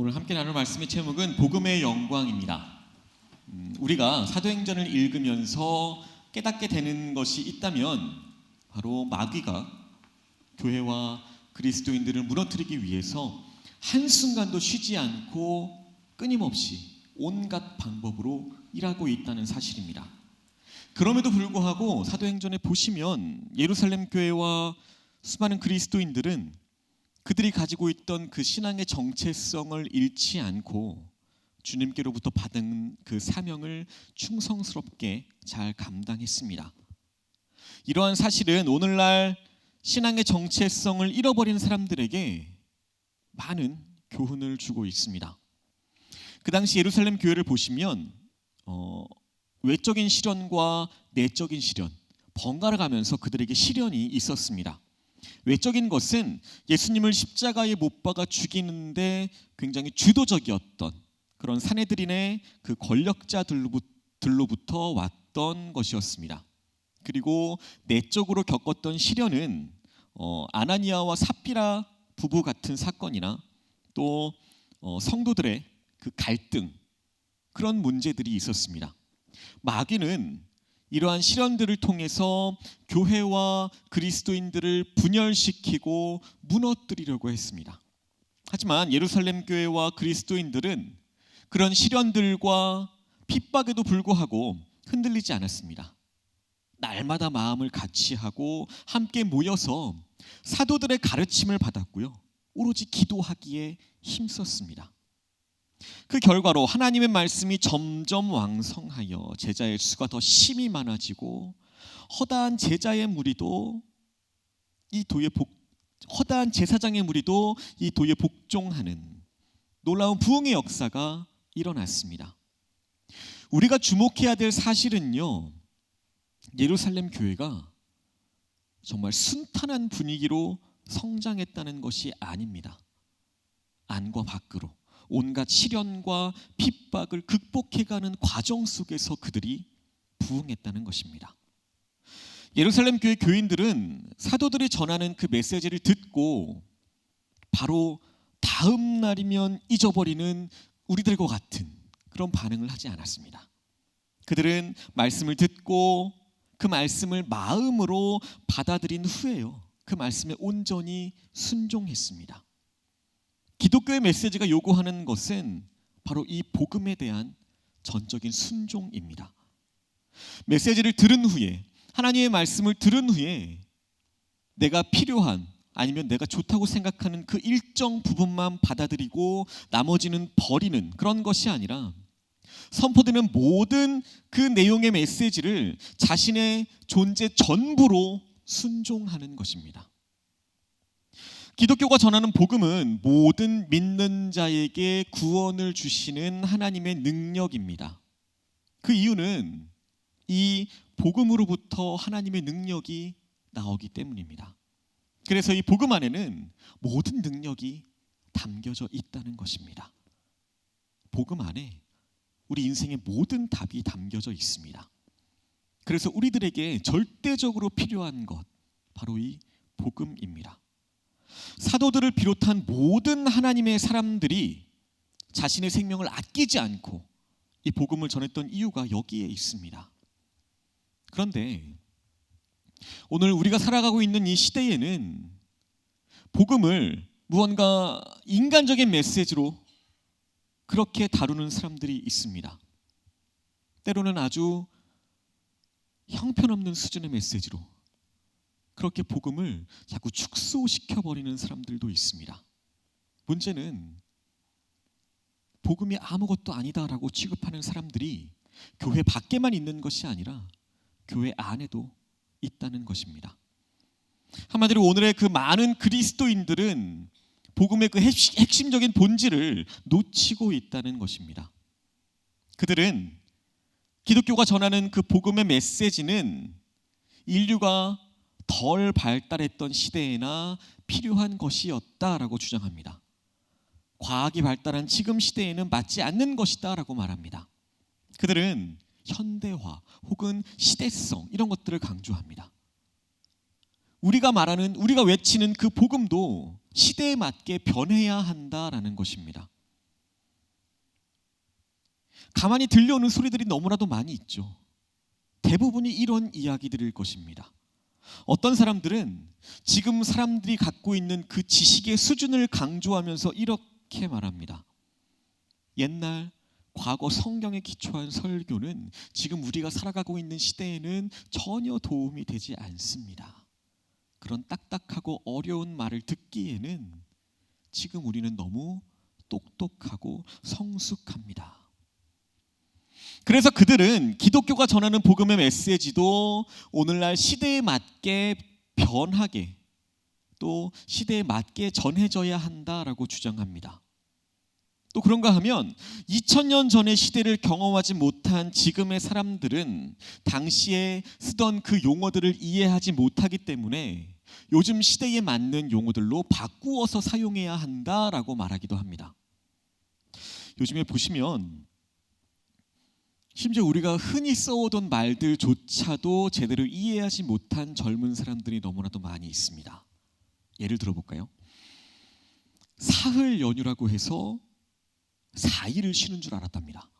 오늘 함께 나눌 말씀의 제목은 복음의 영광입니다. 우리가 사도행전을 읽으면서 깨닫게 되는 것이 있다면 바로 마귀가 교회와 그리스도인들을 무너뜨리기 위해서 한순간도 쉬지 않고 끊임없이 온갖 방법으로 일하고 있다는 사실입니다. 그럼에도 불구하고 사도행전에 보시면 예루살렘 교회와 수많은 그리스도인들은 그들이 가지고 있던 그 신앙의 정체성을 잃지 않고 주님께로부터 받은 그 사명을 충성스럽게 잘 감당했습니다. 이러한 사실은 오늘날 신앙의 정체성을 잃어버린 사람들에게 많은 교훈을 주고 있습니다. 그 당시 예루살렘 교회를 보시면 외적인 시련과 내적인 시련 번갈아 가면서 그들에게 시련이 있었습니다. 외적인 것은 예수님을 십자가에 못 박아 죽이는데 굉장히 주도적이었던 그런 사내들인의 그 권력자들로부터 왔던 것이었습니다. 그리고 내적으로 겪었던 시련은 아나니아와 삽비라 부부 같은 사건이나 또 성도들의 그 갈등, 그런 문제들이 있었습니다. 마귀는 이러한 시련들을 통해서 교회와 그리스도인들을 분열시키고 무너뜨리려고 했습니다. 하지만 예루살렘 교회와 그리스도인들은 그런 시련들과 핍박에도 불구하고 흔들리지 않았습니다. 날마다 마음을 같이 하고 함께 모여서 사도들의 가르침을 받았고요, 오로지 기도하기에 힘썼습니다. 그 결과로 하나님의 말씀이 점점 왕성하여 제자의 수가 더 심히 많아지고 허다한 제자의 무리도 허다한 제사장의 무리도 이 도에 복종하는 놀라운 부흥의 역사가 일어났습니다. 우리가 주목해야 될 사실은요, 예루살렘 교회가 정말 순탄한 분위기로 성장했다는 것이 아닙니다. 안과 밖으로 온갖 시련과 핍박을 극복해가는 과정 속에서 그들이 부흥했다는 것입니다. 예루살렘 교회 교인들은 사도들이 전하는 그 메시지를 듣고 바로 다음 날이면 잊어버리는 우리들과 같은 그런 반응을 하지 않았습니다. 그들은 말씀을 듣고 그 말씀을 마음으로 받아들인 후에요, 그 말씀에 온전히 순종했습니다. 기독교의 메시지가 요구하는 것은 바로 이 복음에 대한 전적인 순종입니다. 메시지를 들은 후에, 하나님의 말씀을 들은 후에 내가 필요한 아니면 내가 좋다고 생각하는 그 일정 부분만 받아들이고 나머지는 버리는 그런 것이 아니라 선포되는 모든 그 내용의 메시지를 자신의 존재 전부로 순종하는 것입니다. 기독교가 전하는 복음은 모든 믿는 자에게 구원을 주시는 하나님의 능력입니다. 그 이유는 이 복음으로부터 하나님의 능력이 나오기 때문입니다. 그래서 이 복음 안에는 모든 능력이 담겨져 있다는 것입니다. 복음 안에 우리 인생의 모든 답이 담겨져 있습니다. 그래서 우리들에게 절대적으로 필요한 것, 바로 이 복음입니다. 사도들을 비롯한 모든 하나님의 사람들이 자신의 생명을 아끼지 않고 이 복음을 전했던 이유가 여기에 있습니다. 그런데 오늘 우리가 살아가고 있는 이 시대에는 복음을 무언가 인간적인 메시지로 그렇게 다루는 사람들이 있습니다. 때로는 아주 형편없는 수준의 메시지로 그렇게 복음을 자꾸 축소시켜버리는 사람들도 있습니다. 문제는 복음이 아무것도 아니다라고 취급하는 사람들이 교회 밖에만 있는 것이 아니라 교회 안에도 있다는 것입니다. 한마디로 오늘의 그 많은 그리스도인들은 복음의 그 핵심적인 본질을 놓치고 있다는 것입니다. 그들은 기독교가 전하는 그 복음의 메시지는 인류가 덜 발달했던 시대에나 필요한 것이었다라고 주장합니다. 과학이 발달한 지금 시대에는 맞지 않는 것이다라고 말합니다. 그들은 현대화 혹은 시대성 이런 것들을 강조합니다. 우리가 외치는 그 복음도 시대에 맞게 변해야 한다라는 것입니다. 가만히 들려오는 소리들이 너무나도 많이 있죠. 대부분이 이런 이야기들일 것입니다. 어떤 사람들은 지금 사람들이 갖고 있는 그 지식의 수준을 강조하면서 이렇게 말합니다. 옛날 과거 성경에 기초한 설교는 지금 우리가 살아가고 있는 시대에는 전혀 도움이 되지 않습니다. 그런 딱딱하고 어려운 말을 듣기에는 지금 우리는 너무 똑똑하고 성숙합니다. 그래서 그들은 기독교가 전하는 복음의 메시지도 오늘날 시대에 맞게 변하게, 또 시대에 맞게 전해져야 한다라고 주장합니다. 또 그런가 하면 2000년 전의 시대를 경험하지 못한 지금의 사람들은 당시에 쓰던 그 용어들을 이해하지 못하기 때문에 요즘 시대에 맞는 용어들로 바꾸어서 사용해야 한다라고 말하기도 합니다. 요즘에 보시면 심지어 우리가 흔히 써오던 말들조차도 제대로 이해하지 못한 젊은 사람들이 너무나도 많이 있습니다. 예를 들어볼까요? 사흘 연휴라고 해서 4일을 쉬는 줄 알았답니다.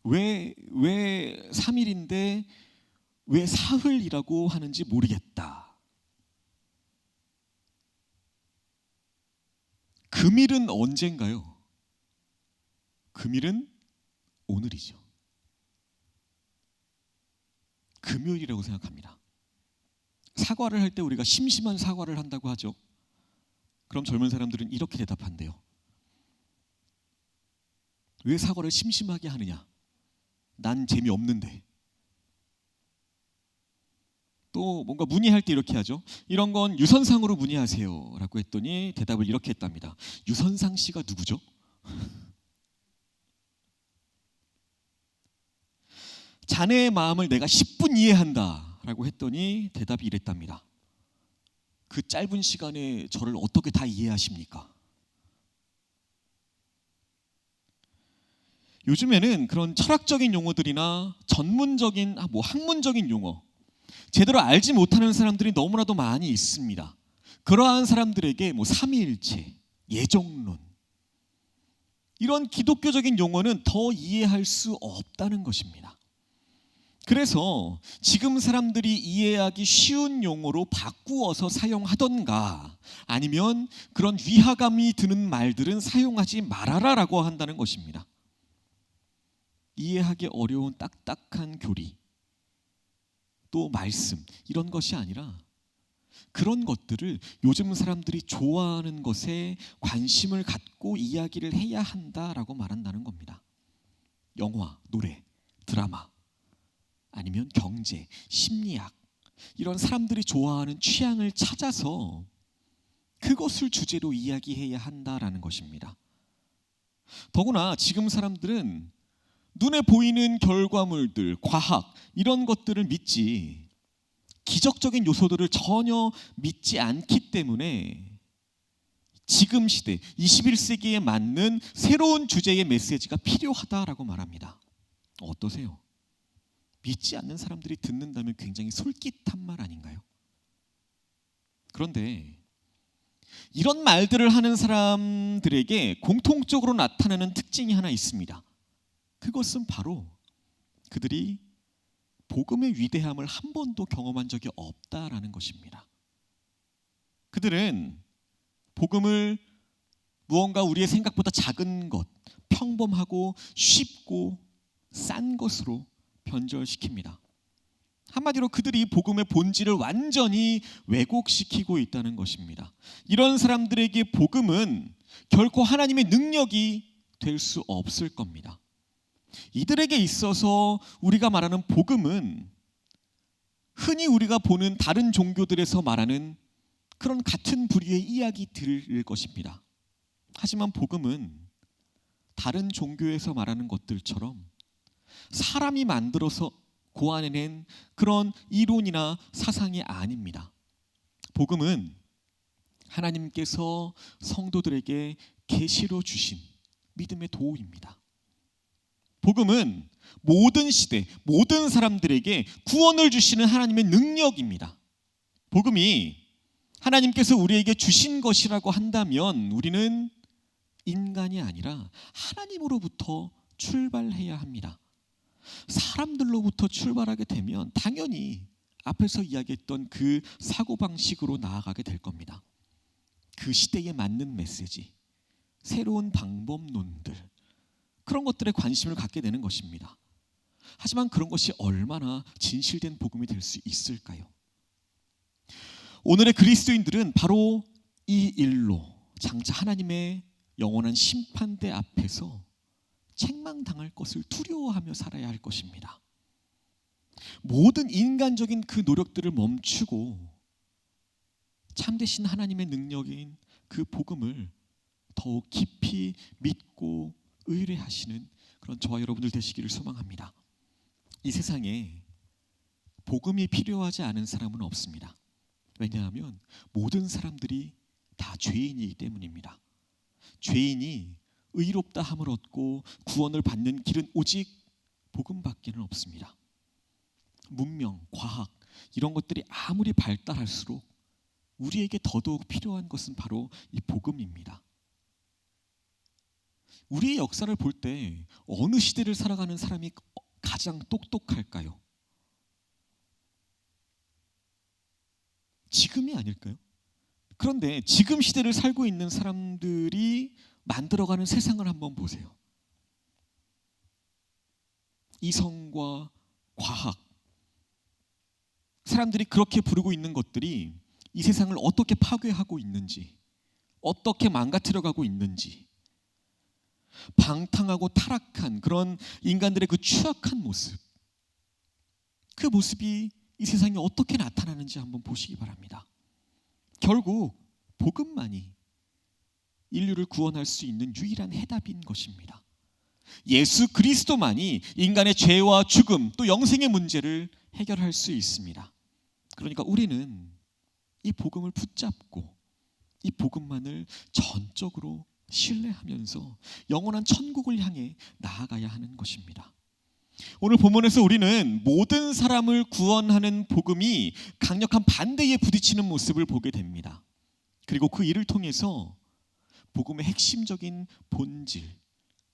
왜 3일인데 왜 사흘이라고 하는지 모르겠다. 금일은 언젠가요? 금일은 오늘이죠. 금요일이라고 생각합니다. 사과를 할 때 우리가 심심한 사과를 한다고 하죠. 그럼 젊은 사람들은 이렇게 대답한대요. 왜 사과를 심심하게 하느냐? 난 재미없는데. 또 뭔가 문의할 때 이렇게 하죠. 이런 건 유선상으로 문의하세요 라고 했더니 대답을 이렇게 했답니다. 유선상 씨가 누구죠? 자네의 마음을 내가 10분 이해한다 라고 했더니 대답이 이랬답니다. 그 짧은 시간에 저를 어떻게 다 이해하십니까? 요즘에는 그런 철학적인 용어들이나 전문적인 학문적인 용어 제대로 알지 못하는 사람들이 너무나도 많이 있습니다. 그러한 사람들에게 삼위일체, 예정론 이런 기독교적인 용어는 더 이해할 수 없다는 것입니다. 그래서 지금 사람들이 이해하기 쉬운 용어로 바꾸어서 사용하던가 아니면 그런 위화감이 드는 말들은 사용하지 말아라라고 한다는 것입니다. 이해하기 어려운 딱딱한 교리, 또 말씀 이런 것이 아니라 그런 것들을 요즘 사람들이 좋아하는 것에 관심을 갖고 이야기를 해야 한다라고 말한다는 겁니다. 영화, 노래, 드라마 아니면 경제, 심리학 이런 사람들이 좋아하는 취향을 찾아서 그것을 주제로 이야기해야 한다라는 것입니다. 더구나 지금 사람들은 눈에 보이는 결과물들, 과학 이런 것들을 믿지 기적적인 요소들을 전혀 믿지 않기 때문에 지금 시대 21세기에 맞는 새로운 주제의 메시지가 필요하다라고 말합니다. 어떠세요? 믿지 않는 사람들이 듣는다면 굉장히 솔깃한 말 아닌가요? 그런데 이런 말들을 하는 사람들에게 공통적으로 나타나는 특징이 하나 있습니다. 그것은 바로 그들이 복음의 위대함을 한 번도 경험한 적이 없다라는 것입니다. 그들은 복음을 무언가 우리의 생각보다 작은 것, 평범하고 쉽고 싼 것으로 변절시킵니다. 한마디로 그들이 복음의 본질을 완전히 왜곡시키고 있다는 것입니다. 이런 사람들에게 복음은 결코 하나님의 능력이 될 수 없을 겁니다. 이들에게 있어서 우리가 말하는 복음은 흔히 우리가 보는 다른 종교들에서 말하는 그런 같은 부류의 이야기들일 것입니다. 하지만 복음은 다른 종교에서 말하는 것들처럼 사람이 만들어서 고안해낸 그런 이론이나 사상이 아닙니다. 복음은 하나님께서 성도들에게 계시로 주신 믿음의 도입니다. 복음은 모든 시대, 모든 사람들에게 구원을 주시는 하나님의 능력입니다. 복음이 하나님께서 우리에게 주신 것이라고 한다면 우리는 인간이 아니라 하나님으로부터 출발해야 합니다. 사람들로부터 출발하게 되면 당연히 앞에서 이야기했던 그 사고방식으로 나아가게 될 겁니다. 그 시대에 맞는 메시지, 새로운 방법론들, 그런 것들에 관심을 갖게 되는 것입니다. 하지만 그런 것이 얼마나 진실된 복음이 될 수 있을까요? 오늘의 그리스도인들은 바로 이 일로 장차 하나님의 영원한 심판대 앞에서 책망당할 것을 두려워하며 살아야 할 것입니다. 모든 인간적인 그 노력들을 멈추고 참되신 하나님의 능력인 그 복음을 더욱 깊이 믿고 의뢰하시는 그런 저와 여러분들 되시기를 소망합니다. 이 세상에 복음이 필요하지 않은 사람은 없습니다. 왜냐하면 모든 사람들이 다 죄인이기 때문입니다. 죄인이 의롭다 함을 얻고 구원을 받는 길은 오직 복음밖에는 없습니다. 문명, 과학 이런 것들이 아무리 발달할수록 우리에게 더더욱 필요한 것은 바로 이 복음입니다. 우리의 역사를 볼 때 어느 시대를 살아가는 사람이 가장 똑똑할까요? 지금이 아닐까요? 그런데 지금 시대를 살고 있는 사람들이 만들어가는 세상을 한번 보세요. 이성과 과학, 사람들이 그렇게 부르고 있는 것들이 이 세상을 어떻게 파괴하고 있는지, 어떻게 망가뜨려가고 있는지, 방탕하고 타락한 그런 인간들의 그 추악한 모습, 그 모습이 이 세상에 어떻게 나타나는지 한번 보시기 바랍니다. 결국 복음만이 인류를 구원할 수 있는 유일한 해답인 것입니다. 예수 그리스도만이 인간의 죄와 죽음 또 영생의 문제를 해결할 수 있습니다. 그러니까 우리는 이 복음을 붙잡고 이 복음만을 전적으로 신뢰하면서 영원한 천국을 향해 나아가야 하는 것입니다. 오늘 본문에서 우리는 모든 사람을 구원하는 복음이 강력한 반대에 부딪히는 모습을 보게 됩니다. 그리고 그 일을 통해서 복음의 핵심적인 본질,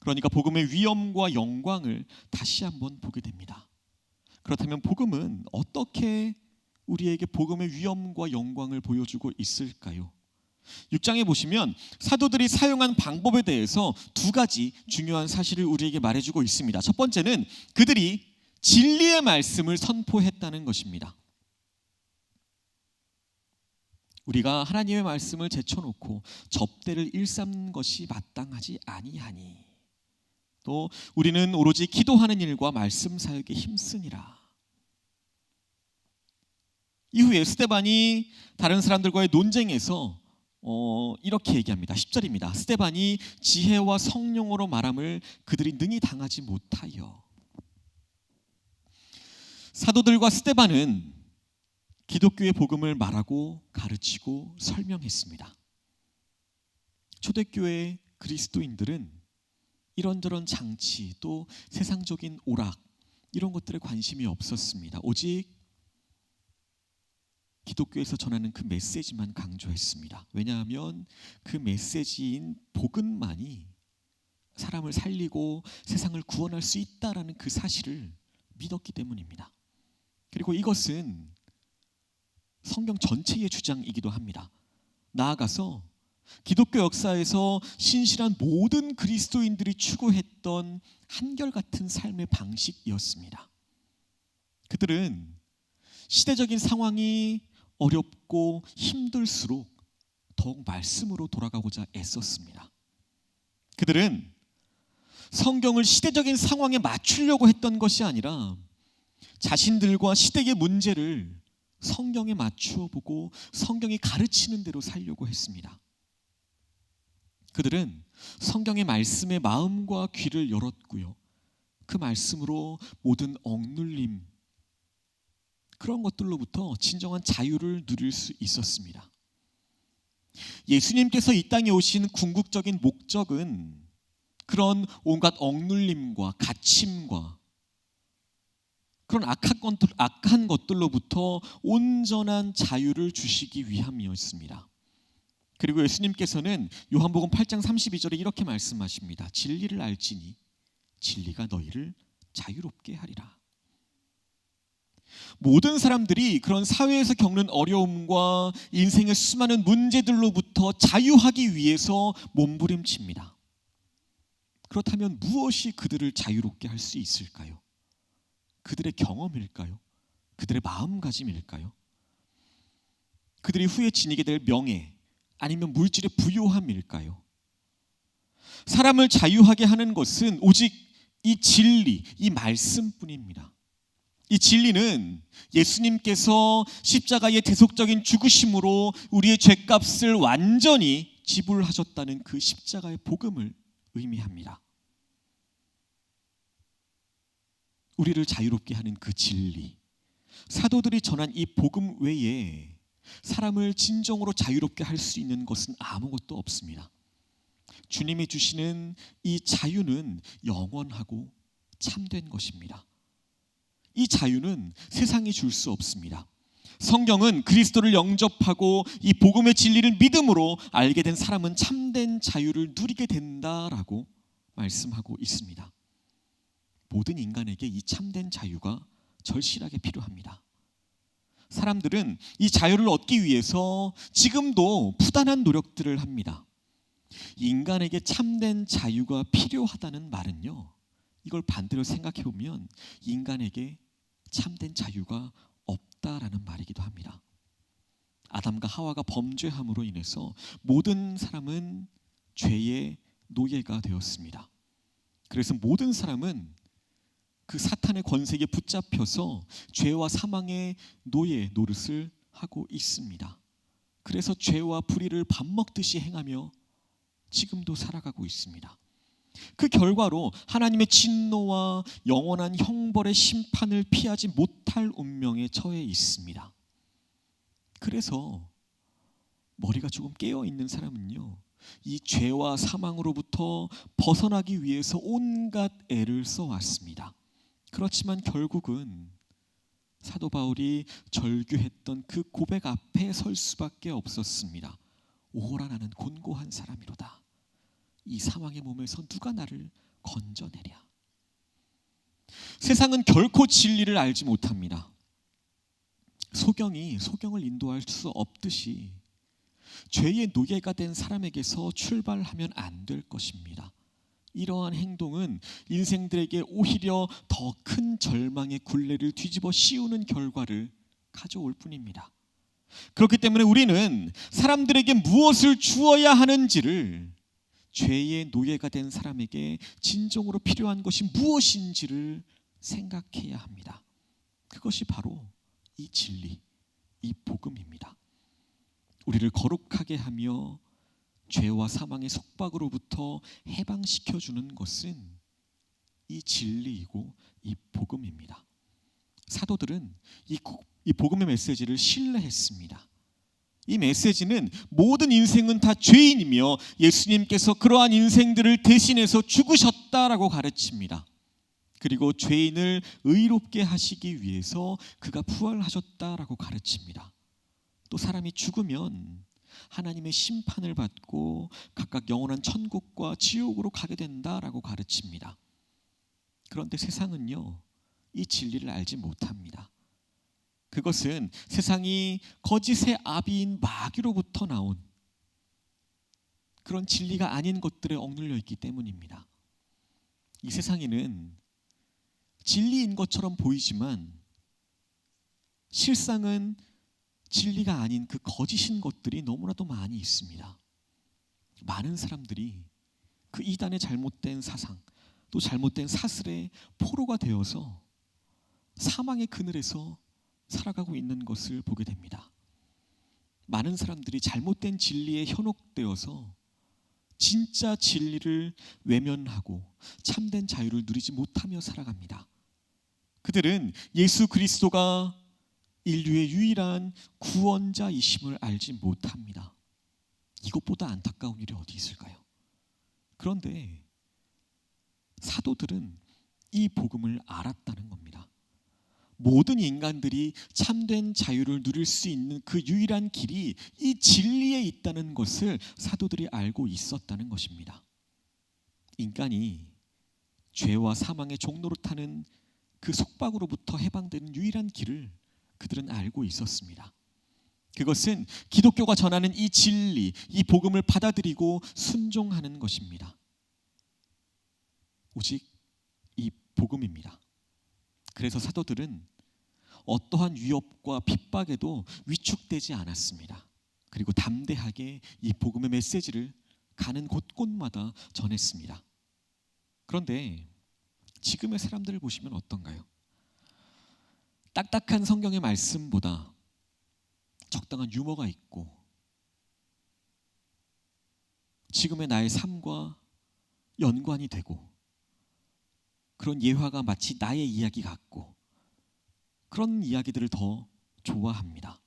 그러니까 복음의 위엄과 영광을 다시 한번 보게 됩니다. 그렇다면 복음은 어떻게 우리에게 복음의 위엄과 영광을 보여주고 있을까요? 6장에 보시면 사도들이 사용한 방법에 대해서 두 가지 중요한 사실을 우리에게 말해주고 있습니다. 첫 번째는 그들이 진리의 말씀을 선포했다는 것입니다. 우리가 하나님의 말씀을 제쳐놓고 접대를 일삼는 것이 마땅하지 아니하니 또 우리는 오로지 기도하는 일과 말씀 사역에 힘쓰니라. 이후에 스데반이 다른 사람들과의 논쟁에서 이렇게 얘기합니다. 10절입니다. 스데반이 지혜와 성령으로 말함을 그들이 능히 당하지 못하여. 사도들과 스데반은 기독교의 복음을 말하고 가르치고 설명했습니다. 초대교회 그리스도인들은 이런저런 장치 또 세상적인 오락 이런 것들에 관심이 없었습니다. 오직 기독교에서 전하는 그 메시지만 강조했습니다. 왜냐하면 그 메시지인 복음만이 사람을 살리고 세상을 구원할 수 있다라는 그 사실을 믿었기 때문입니다. 그리고 이것은 성경 전체의 주장이기도 합니다. 나아가서 기독교 역사에서 신실한 모든 그리스도인들이 추구했던 한결같은 삶의 방식이었습니다. 그들은 시대적인 상황이 어렵고 힘들수록 더욱 말씀으로 돌아가고자 애썼습니다. 그들은 성경을 시대적인 상황에 맞추려고 했던 것이 아니라 자신들과 시대의 문제를 성경에 맞추어 보고 성경이 가르치는 대로 살려고 했습니다. 그들은 성경의 말씀에 마음과 귀를 열었고요. 그 말씀으로 모든 억눌림, 그런 것들로부터 진정한 자유를 누릴 수 있었습니다. 예수님께서 이 땅에 오신 궁극적인 목적은 그런 온갖 억눌림과 갇힘과 그런 악한 것들로부터 온전한 자유를 주시기 위함이었습니다. 그리고 예수님께서는 요한복음 8장 32절에 이렇게 말씀하십니다. 진리를 알지니 진리가 너희를 자유롭게 하리라. 모든 사람들이 그런 사회에서 겪는 어려움과 인생의 수많은 문제들로부터 자유하기 위해서 몸부림칩니다. 그렇다면 무엇이 그들을 자유롭게 할 수 있을까요? 그들의 경험일까요? 그들의 마음가짐일까요? 그들이 후에 지니게 될 명예 아니면 물질의 부요함일까요? 사람을 자유하게 하는 것은 오직 이 진리, 이 말씀뿐입니다. 이 진리는 예수님께서 십자가의 대속적인 죽으심으로 우리의 죄값을 완전히 지불하셨다는 그 십자가의 복음을 의미합니다. 우리를 자유롭게 하는 그 진리, 사도들이 전한 이 복음 외에 사람을 진정으로 자유롭게 할 수 있는 것은 아무것도 없습니다. 주님이 주시는 이 자유는 영원하고 참된 것입니다. 이 자유는 세상이 줄 수 없습니다. 성경은 그리스도를 영접하고 이 복음의 진리를 믿음으로 알게 된 사람은 참된 자유를 누리게 된다라고 말씀하고 있습니다. 모든 인간에게 이 참된 자유가 절실하게 필요합니다. 사람들은 이 자유를 얻기 위해서 지금도 부단한 노력들을 합니다. 인간에게 참된 자유가 필요하다는 말은요, 이걸 반대로 생각해 보면 인간에게 참된 자유가 없다라는 말이기도 합니다. 아담과 하와가 범죄함으로 인해서 모든 사람은 죄의 노예가 되었습니다. 그래서 모든 사람은 그 사탄의 권세에 붙잡혀서 죄와 사망의 노예 노릇을 하고 있습니다. 그래서 죄와 불의를 밥 먹듯이 행하며 지금도 살아가고 있습니다. 그 결과로 하나님의 진노와 영원한 형벌의 심판을 피하지 못할 운명에 처해 있습니다. 그래서 머리가 조금 깨어 있는 사람은요, 이 죄와 사망으로부터 벗어나기 위해서 온갖 애를 써왔습니다. 그렇지만 결국은 사도 바울이 절규했던 그 고백 앞에 설 수밖에 없었습니다. 오호라 나는 곤고한 사람이로다. 이 사망의 몸에서 누가 나를 건져내랴. 세상은 결코 진리를 알지 못합니다. 소경이 소경을 인도할 수 없듯이 죄의 노예가 된 사람에게서 출발하면 안 될 것입니다. 이러한 행동은 인생들에게 오히려 더 큰 절망의 굴레를 뒤집어 씌우는 결과를 가져올 뿐입니다. 그렇기 때문에 우리는 사람들에게 무엇을 주어야 하는지를, 죄의 노예가 된 사람에게 진정으로 필요한 것이 무엇인지를 생각해야 합니다. 그것이 바로 이 진리, 이 복음입니다. 우리를 거룩하게 하며 죄와 사망의 속박으로부터 해방시켜주는 것은 이 진리이고 이 복음입니다. 사도들은 이 복음의 메시지를 신뢰했습니다. 이 메시지는 모든 인생은 다 죄인이며 예수님께서 그러한 인생들을 대신해서 죽으셨다라고 가르칩니다. 그리고 죄인을 의롭게 하시기 위해서 그가 부활하셨다라고 가르칩니다. 또 사람이 죽으면 하나님의 심판을 받고 각각 영원한 천국과 지옥으로 가게 된다라고 가르칩니다. 그런데 세상은요, 이 진리를 알지 못합니다. 그것은 세상이 거짓의 아비인 마귀로부터 나온 그런 진리가 아닌 것들에 억눌려 있기 때문입니다. 이 세상에는 진리인 것처럼 보이지만 실상은 진리가 아닌 그 거짓인 것들이 너무나도 많이 있습니다. 많은 사람들이 그 이단의 잘못된 사상, 또 잘못된 사슬의 포로가 되어서 사망의 그늘에서 살아가고 있는 것을 보게 됩니다. 많은 사람들이 잘못된 진리에 현혹되어서 진짜 진리를 외면하고 참된 자유를 누리지 못하며 살아갑니다. 그들은 예수 그리스도가 인류의 유일한 구원자이심을 알지 못합니다. 이것보다 안타까운 일이 어디 있을까요? 그런데 사도들은 이 복음을 알았다는 겁니다. 모든 인간들이 참된 자유를 누릴 수 있는 그 유일한 길이 이 진리에 있다는 것을 사도들이 알고 있었다는 것입니다. 인간이 죄와 사망의 종로로 타는 그 속박으로부터 해방되는 유일한 길을 그들은 알고 있었습니다. 그것은 기독교가 전하는 이 진리, 이 복음을 받아들이고 순종하는 것입니다. 오직 이 복음입니다. 그래서 사도들은 어떠한 위협과 핍박에도 위축되지 않았습니다. 그리고 담대하게 이 복음의 메시지를 가는 곳곳마다 전했습니다. 그런데 지금의 사람들을 보시면 어떤가요? 딱딱한 성경의 말씀보다 적당한 유머가 있고 지금의 나의 삶과 연관이 되고 그런 예화가 마치 나의 이야기 같고 그런 이야기들을 더 좋아합니다.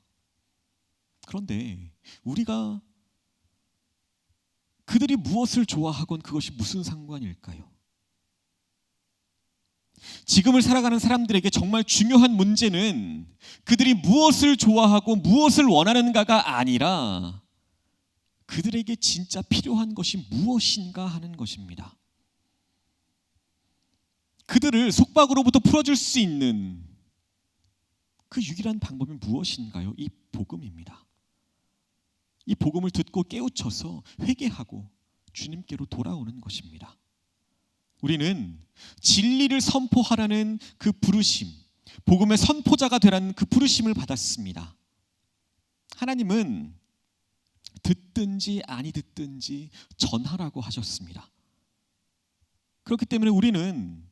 그런데 우리가 그들이 무엇을 좋아하건 그것이 무슨 상관일까요? 지금을 살아가는 사람들에게 정말 중요한 문제는 그들이 무엇을 좋아하고 무엇을 원하는가가 아니라 그들에게 진짜 필요한 것이 무엇인가 하는 것입니다. 그들을 속박으로부터 풀어줄 수 있는 그 유일한 방법이 무엇인가요? 이 복음입니다. 이 복음을 듣고 깨우쳐서 회개하고 주님께로 돌아오는 것입니다. 우리는 진리를 선포하라는 그 부르심, 복음의 선포자가 되라는 그 부르심을 받았습니다. 하나님은 듣든지 아니 듣든지 전하라고 하셨습니다. 그렇기 때문에 우리는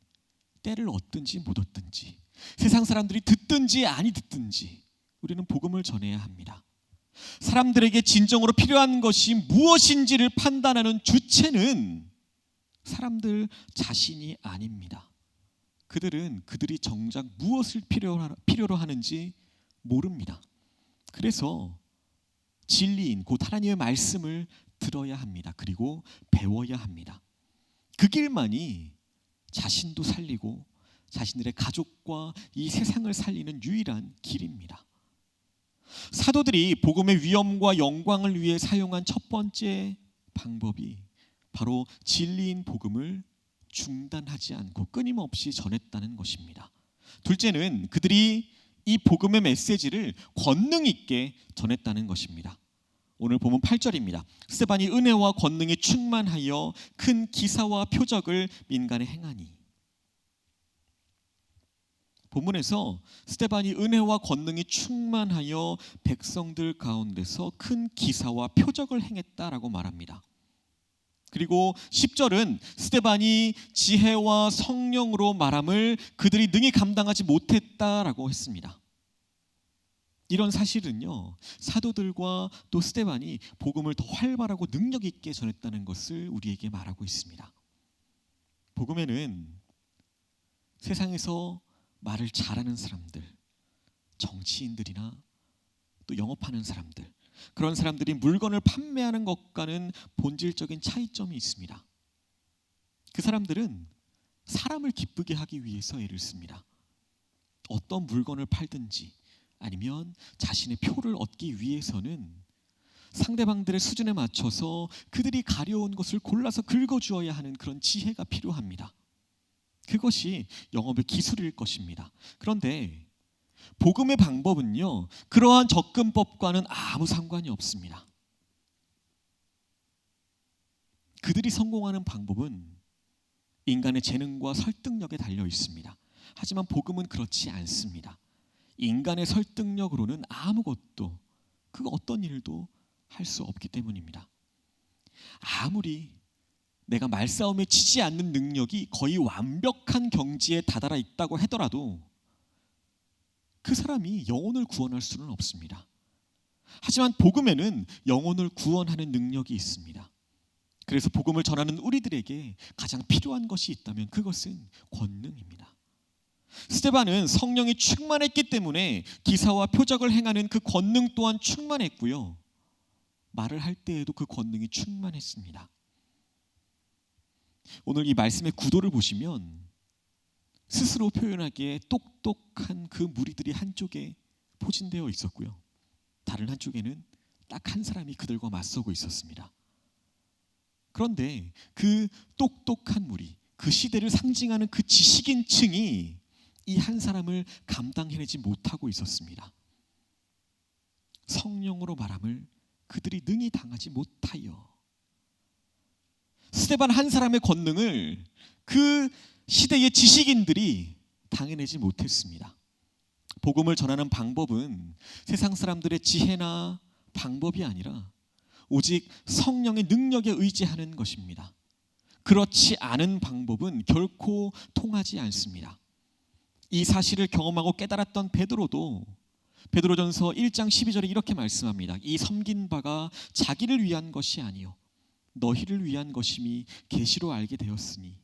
때를 얻든지 못 얻든지 세상 사람들이 듣든지 아니 듣든지 우리는 복음을 전해야 합니다. 사람들에게 진정으로 필요한 것이 무엇인지를 판단하는 주체는 사람들 자신이 아닙니다. 그들은 그들이 정작 무엇을 필요로 하는지 모릅니다. 그래서 진리인 곧 하나님의 말씀을 들어야 합니다. 그리고 배워야 합니다. 그 길만이 자신도 살리고 자신들의 가족과 이 세상을 살리는 유일한 길입니다. 사도들이 복음의 위엄과 영광을 위해 사용한 첫 번째 방법이 바로 진리인 복음을 중단하지 않고 끊임없이 전했다는 것입니다. 둘째는 그들이 이 복음의 메시지를 권능 있게 전했다는 것입니다. 오늘 본문 8절입니다. 스데반이 은혜와 권능에 충만하여 큰 기사와 표적을 민간에 행하니. 본문에서 스데반이 은혜와 권능이 충만하여 백성들 가운데서 큰 기사와 표적을 행했다라고 말합니다. 그리고 10절은 스데반이 지혜와 성령으로 말함을 그들이 능히 감당하지 못했다라고 했습니다. 이런 사실은요, 사도들과 또 스데반이 복음을 더 활발하고 능력 있게 전했다는 것을 우리에게 말하고 있습니다. 복음에는 세상에서 말을 잘하는 사람들, 정치인들이나 또 영업하는 사람들, 그런 사람들이 물건을 판매하는 것과는 본질적인 차이점이 있습니다. 그 사람들은 사람을 기쁘게 하기 위해서 애를 씁니다. 어떤 물건을 팔든지 아니면 자신의 표를 얻기 위해서는 상대방들의 수준에 맞춰서 그들이 가려운 것을 골라서 긁어주어야 하는 그런 지혜가 필요합니다. 그것이 영업의 기술일 것입니다. 그런데 복음의 방법은요, 그러한 접근법과는 아무 상관이 없습니다. 그들이 성공하는 방법은 인간의 재능과 설득력에 달려 있습니다. 하지만 복음은 그렇지 않습니다. 인간의 설득력으로는 아무것도, 그 어떤 일도 할 수 없기 때문입니다. 아무리 내가 말싸움에 지지 않는 능력이 거의 완벽한 경지에 다다라 있다고 하더라도 그 사람이 영혼을 구원할 수는 없습니다. 하지만 복음에는 영혼을 구원하는 능력이 있습니다. 그래서 복음을 전하는 우리들에게 가장 필요한 것이 있다면 그것은 권능입니다. 스데반은 성령이 충만했기 때문에 기사와 표적을 행하는 그 권능 또한 충만했고요, 말을 할 때에도 그 권능이 충만했습니다. 오늘 이 말씀의 구도를 보시면 스스로 표현하기에 똑똑한 그 무리들이 한쪽에 포진되어 있었고요. 다른 한쪽에는 딱 한 사람이 그들과 맞서고 있었습니다. 그런데 그 똑똑한 무리, 그 시대를 상징하는 그 지식인층이 이 한 사람을 감당해내지 못하고 있었습니다. 성령으로 말함을 그들이 능히 당하지 못하여. 스데반 한 사람의 권능을 그 시대의 지식인들이 당해내지 못했습니다. 복음을 전하는 방법은 세상 사람들의 지혜나 방법이 아니라 오직 성령의 능력에 의지하는 것입니다. 그렇지 않은 방법은 결코 통하지 않습니다. 이 사실을 경험하고 깨달았던 베드로도 베드로전서 1장 12절에 이렇게 말씀합니다. 이 섬긴 바가 자기를 위한 것이 아니요 너희를 위한 것임이 계시로 알게 되었으니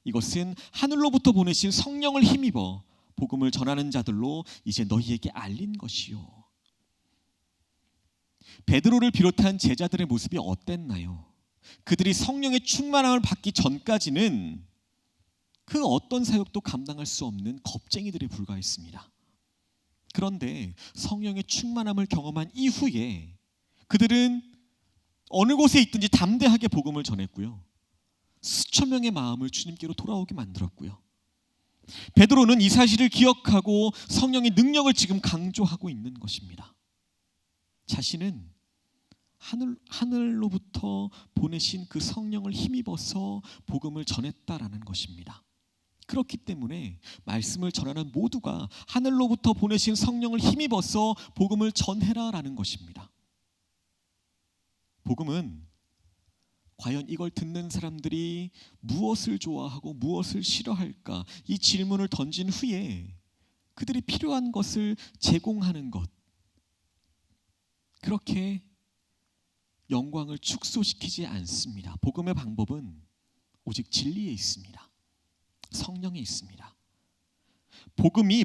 이것은 하늘로부터 보내신 성령을 힘입어 복음을 전하는 자들로 이제 너희에게 알린 것이요. 베드로를 비롯한 제자들의 모습이 어땠나요? 그들이 성령의 충만함을 받기 전까지는 그 어떤 사역도 감당할 수 없는 겁쟁이들에 불과했습니다. 그런데 성령의 충만함을 경험한 이후에 그들은 어느 곳에 있든지 담대하게 복음을 전했고요. 수천 명의 마음을 주님께로 돌아오게 만들었고요. 베드로는 이 사실을 기억하고 성령의 능력을 지금 강조하고 있는 것입니다. 자신은 하늘로부터 보내신 그 성령을 힘입어서 복음을 전했다라는 것입니다. 그렇기 때문에 말씀을 전하는 모두가 하늘로부터 보내신 성령을 힘입어서 복음을 전해라라는 것입니다. 복음은 과연 이걸 듣는 사람들이 무엇을 좋아하고 무엇을 싫어할까? 이 질문을 던진 후에 그들이 필요한 것을 제공하는 것. 그렇게 영광을 축소시키지 않습니다. 복음의 방법은 오직 진리에 있습니다. 성령에 있습니다.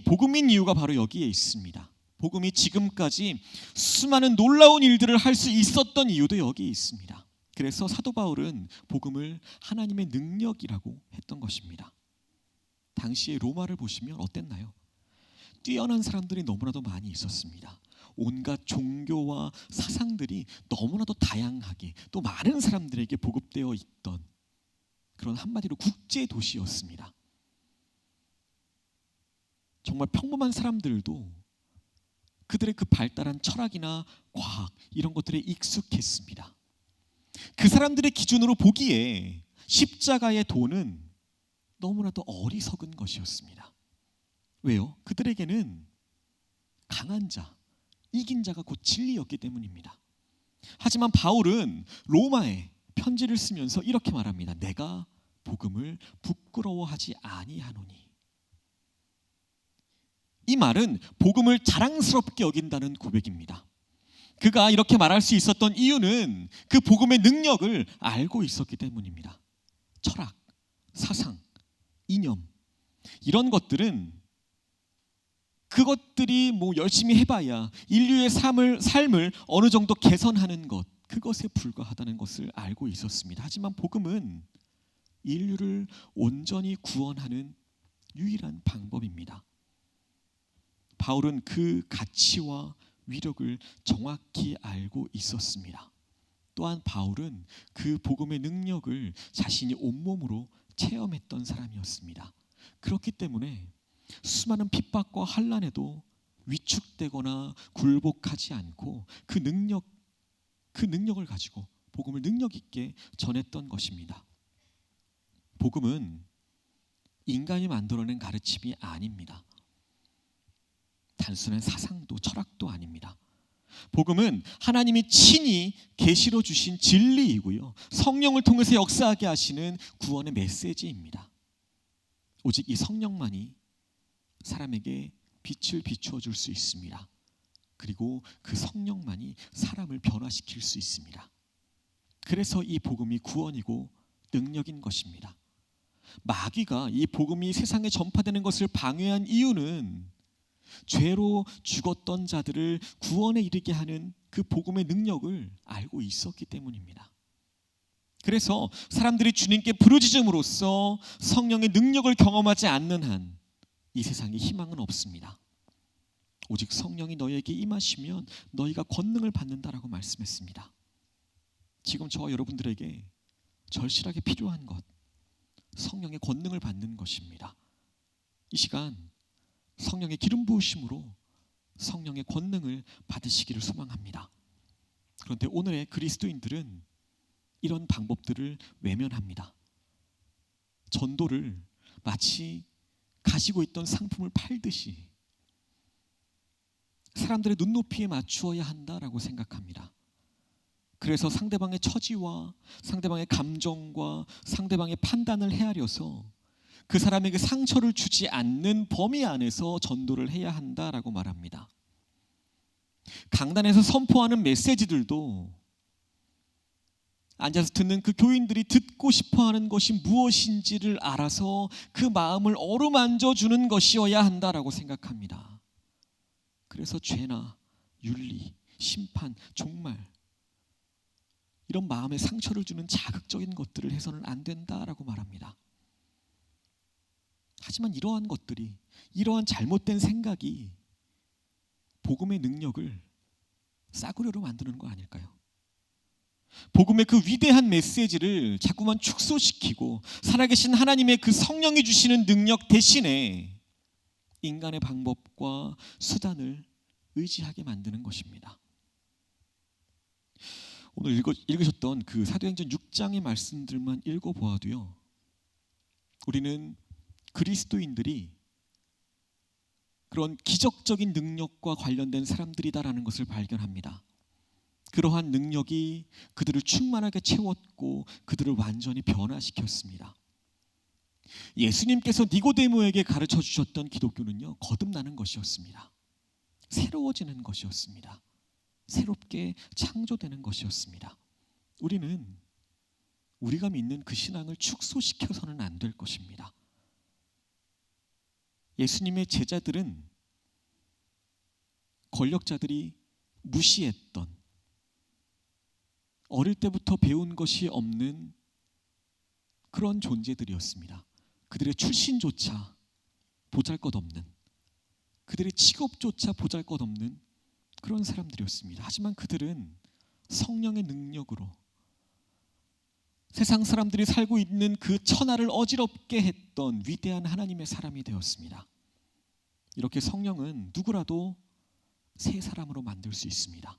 복음인 이유가 바로 여기에 있습니다. 복음이 지금까지 수많은 놀라운 일들을 할 수 있었던 이유도 여기에 있습니다. 그래서 사도 바울은 복음을 하나님의 능력이라고 했던 것입니다. 당시의 로마를 보시면 어땠나요? 뛰어난 사람들이 너무나도 많이 있었습니다. 온갖 종교와 사상들이 너무나도 다양하게 또 많은 사람들에게 보급되어 있던 그런 한마디로 국제 도시였습니다. 정말 평범한 사람들도 그들의 그 발달한 철학이나 과학 이런 것들에 익숙했습니다. 그 사람들의 기준으로 보기에 십자가의 도는 너무나도 어리석은 것이었습니다. 왜요? 그들에게는 강한 자, 이긴 자가 곧 진리였기 때문입니다. 하지만 바울은 로마에 편지를 쓰면서 이렇게 말합니다. 내가 복음을 부끄러워하지 아니하노니. 이 말은 복음을 자랑스럽게 여긴다는 고백입니다. 그가 이렇게 말할 수 있었던 이유는 그 복음의 능력을 알고 있었기 때문입니다. 철학, 사상, 이념 이런 것들은 그것들이 열심히 해봐야 인류의 삶을 어느 정도 개선하는 것 그것에 불과하다는 것을 알고 있었습니다. 하지만 복음은 인류를 온전히 구원하는 유일한 방법입니다. 바울은 그 가치와 위력을 정확히 알고 있었습니다. 또한 바울은 그 복음의 능력을 자신이 온몸으로 체험했던 사람이었습니다. 그렇기 때문에 수많은 핍박과 환난에도 위축되거나 굴복하지 않고 그 능력을 가지고 복음을 능력 있게 전했던 것입니다. 복음은 인간이 만들어낸 가르침이 아닙니다. 단순한 사상도 철학도 아닙니다. 복음은 하나님이 친히 계시로 주신 진리이고요. 성령을 통해서 역사하게 하시는 구원의 메시지입니다. 오직 이 성령만이 사람에게 빛을 비추어 줄 수 있습니다. 그리고 그 성령만이 사람을 변화시킬 수 있습니다. 그래서 이 복음이 구원이고 능력인 것입니다. 마귀가 이 복음이 세상에 전파되는 것을 방해한 이유는 죄로 죽었던 자들을 구원에 이르게 하는 그 복음의 능력을 알고 있었기 때문입니다. 그래서 사람들이 주님께 부르짖음으로써 성령의 능력을 경험하지 않는 한 이 세상에 희망은 없습니다. 오직 성령이 너희에게 임하시면 너희가 권능을 받는다라고 말씀했습니다. 지금 저와 여러분들에게 절실하게 필요한 것, 성령의 권능을 받는 것입니다. 이 시간 성령의 기름 부으심으로 성령의 권능을 받으시기를 소망합니다. 그런데 오늘의 그리스도인들은 이런 방법들을 외면합니다. 전도를 마치 가지고 있던 상품을 팔듯이 사람들의 눈높이에 맞추어야 한다라고 생각합니다. 그래서 상대방의 처지와 상대방의 감정과 상대방의 판단을 헤아려서 그 사람에게 상처를 주지 않는 범위 안에서 전도를 해야 한다라고 말합니다. 강단에서 선포하는 메시지들도 앉아서 듣는 그 교인들이 듣고 싶어하는 것이 무엇인지를 알아서 그 마음을 어루만져 주는 것이어야 한다라고 생각합니다. 그래서 죄나 윤리, 심판, 종말 이런 마음에 상처를 주는 자극적인 것들을 해서는 안 된다라고 말합니다. 하지만 이러한 것들이, 이러한 잘못된 생각이 복음의 능력을 싸구려로 만드는 거 아닐까요? 복음의 그 위대한 메시지를 자꾸만 축소시키고 살아계신 하나님의 그 성령이 주시는 능력 대신에 인간의 방법과 수단을 의지하게 만드는 것입니다. 오늘 읽으셨던 그 사도행전 6장의 말씀들만 읽어보아도요, 우리는 그리스도인들이 그런 기적적인 능력과 관련된 사람들이다라는 것을 발견합니다. 그러한 능력이 그들을 충만하게 채웠고 그들을 완전히 변화시켰습니다. 예수님께서 니고데모에게 가르쳐 주셨던 기독교는요, 거듭나는 것이었습니다. 새로워지는 것이었습니다. 새롭게 창조되는 것이었습니다. 우리는 우리가 믿는 그 신앙을 축소시켜서는 안 될 것입니다. 예수님의 제자들은 권력자들이 무시했던, 어릴 때부터 배운 것이 없는 그런 존재들이었습니다. 그들의 출신조차 보잘것없는, 그들의 직업조차 보잘것없는 그런 사람들이었습니다. 하지만 그들은 성령의 능력으로 세상 사람들이 살고 있는 그 천하를 어지럽게 했던 위대한 하나님의 사람이 되었습니다. 이렇게 성령은 누구라도 새 사람으로 만들 수 있습니다.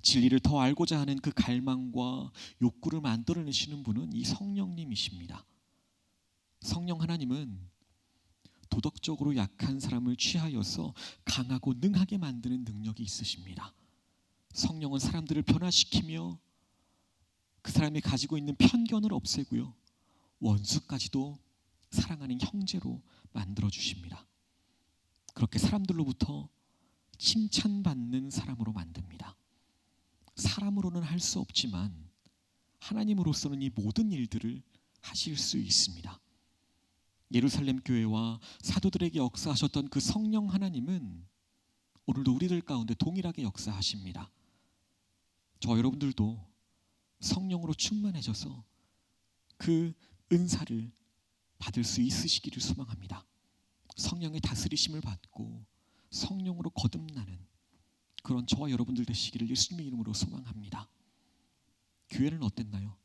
진리를 더 알고자 하는 그 갈망과 욕구를 만들어내시는 분은 이 성령님이십니다. 성령 하나님은 도덕적으로 약한 사람을 취하여서 강하고 능하게 만드는 능력이 있으십니다. 성령은 사람들을 변화시키며 그 사람이 가지고 있는 편견을 없애고요, 원수까지도 사랑하는 형제로 만들어 주십니다. 그렇게 사람들로부터 칭찬받는 사람으로 만듭니다. 사람으로는 할 수 없지만 하나님으로서는 이 모든 일들을 하실 수 있습니다. 예루살렘 교회와 사도들에게 역사하셨던 그 성령 하나님은 오늘도 우리들 가운데 동일하게 역사하십니다. 저와 여러분들도 성령으로 충만해져서 그 은사를 받을 수 있으시기를 소망합니다. 성령의 다스리심을 받고 성령으로 거듭나는 그런 저와 여러분들 되시기를 예수님의 이름으로 소망합니다. 교회는 어땠나요?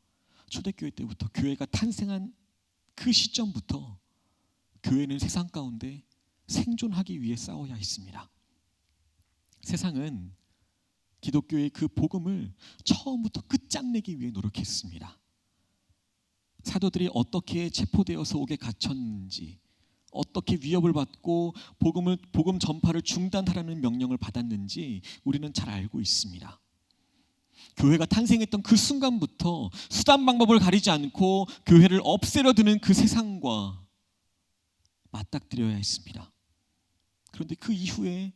초대교회 때부터, 교회가 탄생한 그 시점부터 교회는 세상 가운데 생존하기 위해 싸워야 했습니다. 세상은 기독교의 그 복음을 처음부터 끝장내기 위해 노력했습니다. 사도들이 어떻게 체포되어서 옥에 갇혔는지, 어떻게 위협을 받고 복음 전파를 중단하라는 명령을 받았는지 우리는 잘 알고 있습니다. 교회가 탄생했던 그 순간부터 수단 방법을 가리지 않고 교회를 없애려 드는 그 세상과 맞닥뜨려야 했습니다. 그런데 그 이후에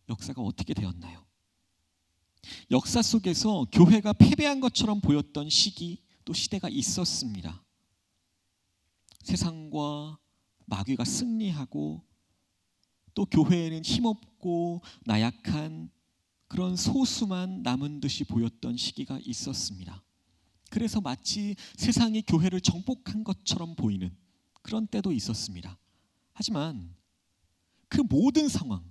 역사가 어떻게 되었나요? 역사 속에서 교회가 패배한 것처럼 보였던 시기, 또 시대가 있었습니다. 세상과 마귀가 승리하고 또 교회에는 힘없고 나약한 그런 소수만 남은 듯이 보였던 시기가 있었습니다. 그래서 마치 세상이 교회를 정복한 것처럼 보이는 그런 때도 있었습니다. 하지만 그 모든 상황,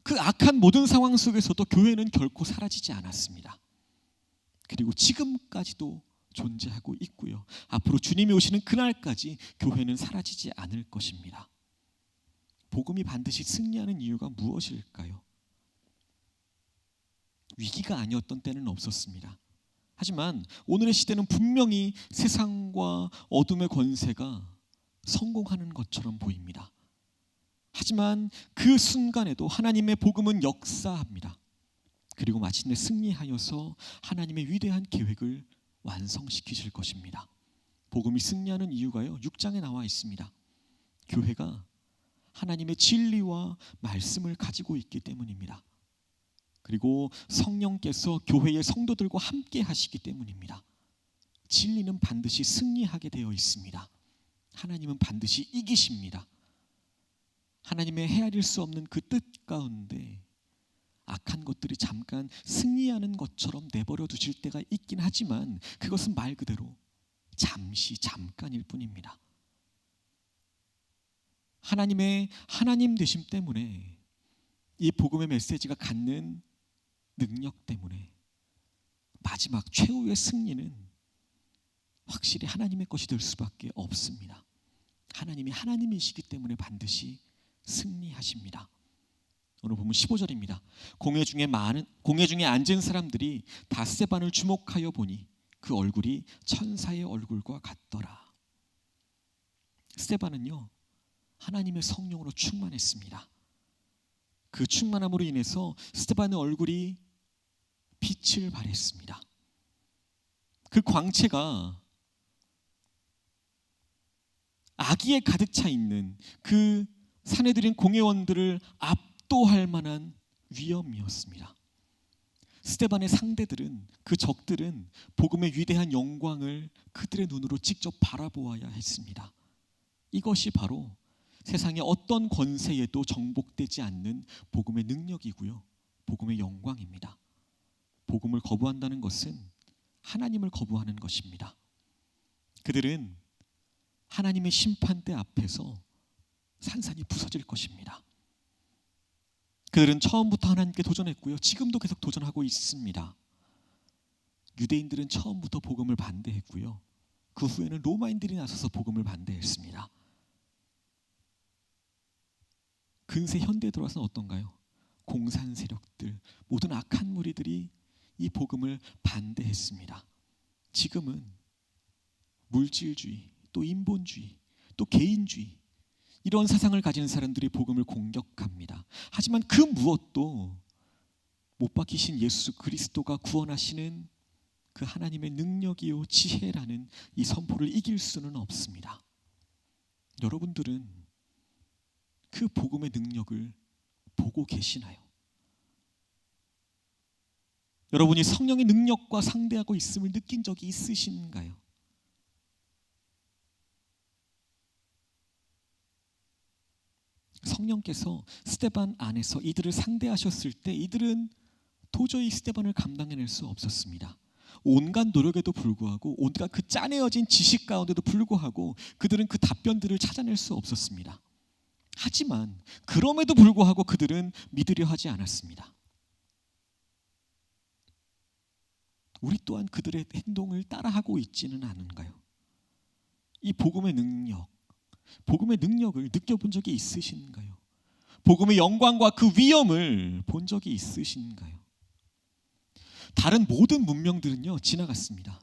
그 악한 모든 상황 속에서도 교회는 결코 사라지지 않았습니다. 그리고 지금까지도 존재하고 있고요. 앞으로 주님이 오시는 그날까지 교회는 사라지지 않을 것입니다. 복음이 반드시 승리하는 이유가 무엇일까요? 위기가 아니었던 때는 없었습니다. 하지만 오늘의 시대는 분명히 세상과 어둠의 권세가 성공하는 것처럼 보입니다. 하지만 그 순간에도 하나님의 복음은 역사합니다. 그리고 마침내 승리하여서 하나님의 위대한 계획을 완성시키실 것입니다. 복음이 승리하는 이유가요, 6장에 나와 있습니다. 교회가 하나님의 진리와 말씀을 가지고 있기 때문입니다. 그리고 성령께서 교회의 성도들과 함께 하시기 때문입니다. 진리는 반드시 승리하게 되어 있습니다. 하나님은 반드시 이기십니다. 하나님의 헤아릴 수 없는 그 뜻 가운데 악한 것들이 잠깐 승리하는 것처럼 내버려 두실 때가 있긴 하지만 그것은 말 그대로 잠시 잠깐일 뿐입니다. 하나님의 하나님 되심 때문에 이 복음의 메시지가 갖는 능력 때문에 마지막 최후의 승리는 확실히 하나님의 것이 될 수밖에 없습니다. 하나님이 하나님이시기 때문에 반드시 승리하십니다. 오늘 보면 15절입니다. 공회 중에 앉은 사람들이 다 스데반을 주목하여 보니 그 얼굴이 천사의 얼굴과 같더라. 스데반은요, 하나님의 성령으로 충만했습니다. 그 충만함으로 인해서 스데반의 얼굴이 빛을 발했습니다. 그 광채가 악의에 가득 차 있는 그 사내들인 공회원들을 압도할 만한 위엄이었습니다. 스데반의 상대들은, 그 적들은 복음의 위대한 영광을 그들의 눈으로 직접 바라보아야 했습니다. 이것이 바로 세상의 어떤 권세에도 정복되지 않는 복음의 능력이고요, 복음의 영광입니다. 복음을 거부한다는 것은 하나님을 거부하는 것입니다. 그들은 하나님의 심판대 앞에서 산산이 부서질 것입니다. 그들은 처음부터 하나님께 도전했고요, 지금도 계속 도전하고 있습니다. 유대인들은 처음부터 복음을 반대했고요, 그 후에는 로마인들이 나서서 복음을 반대했습니다. 근세 현대에 들어와서는 어떤가요? 공산 세력들, 모든 악한 무리들이 이 복음을 반대했습니다. 지금은 물질주의, 또 인본주의, 또 개인주의, 이런 사상을 가진 사람들이 복음을 공격합니다. 하지만 그 무엇도 못 박히신 예수 그리스도가 구원하시는 그 하나님의 능력이요 지혜라는 이 선포를 이길 수는 없습니다. 여러분들은 그 복음의 능력을 보고 계시나요? 여러분이 성령의 능력과 상대하고 있음을 느낀 적이 있으신가요? 성령께서 스데반 안에서 이들을 상대하셨을 때 이들은 도저히 스데반을 감당해낼 수 없었습니다. 온갖 노력에도 불구하고, 온갖 그 짜내어진 지식 가운데도 불구하고 그들은 그 답변들을 찾아낼 수 없었습니다. 하지만 그럼에도 불구하고 그들은 믿으려 하지 않았습니다. 우리 또한 그들의 행동을 따라하고 있지는 않은가요? 이 복음의 능력을 느껴본 적이 있으신가요? 복음의 영광과 그 위엄을 본 적이 있으신가요? 다른 모든 문명들은요, 지나갔습니다.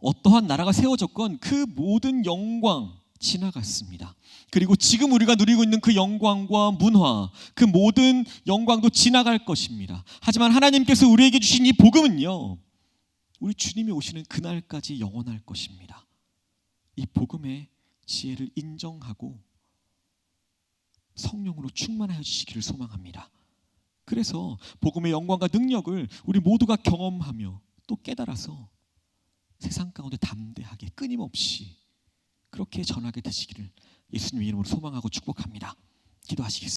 어떠한 나라가 세워졌건 그 모든 영광 지나갔습니다. 그리고 지금 우리가 누리고 있는 그 영광과 문화, 그 모든 영광도 지나갈 것입니다. 하지만 하나님께서 우리에게 주신 이 복음은요, 우리 주님이 오시는 그날까지 영원할 것입니다. 이 복음의 지혜를 인정하고 성령으로 충만하여 주시기를 소망합니다. 그래서 복음의 영광과 능력을 우리 모두가 경험하며 또 깨달아서 세상 가운데 담대하게 끊임없이 그렇게 전하게 되시기를 예수님의 이름으로 소망하고 축복합니다. 기도하시겠습니다.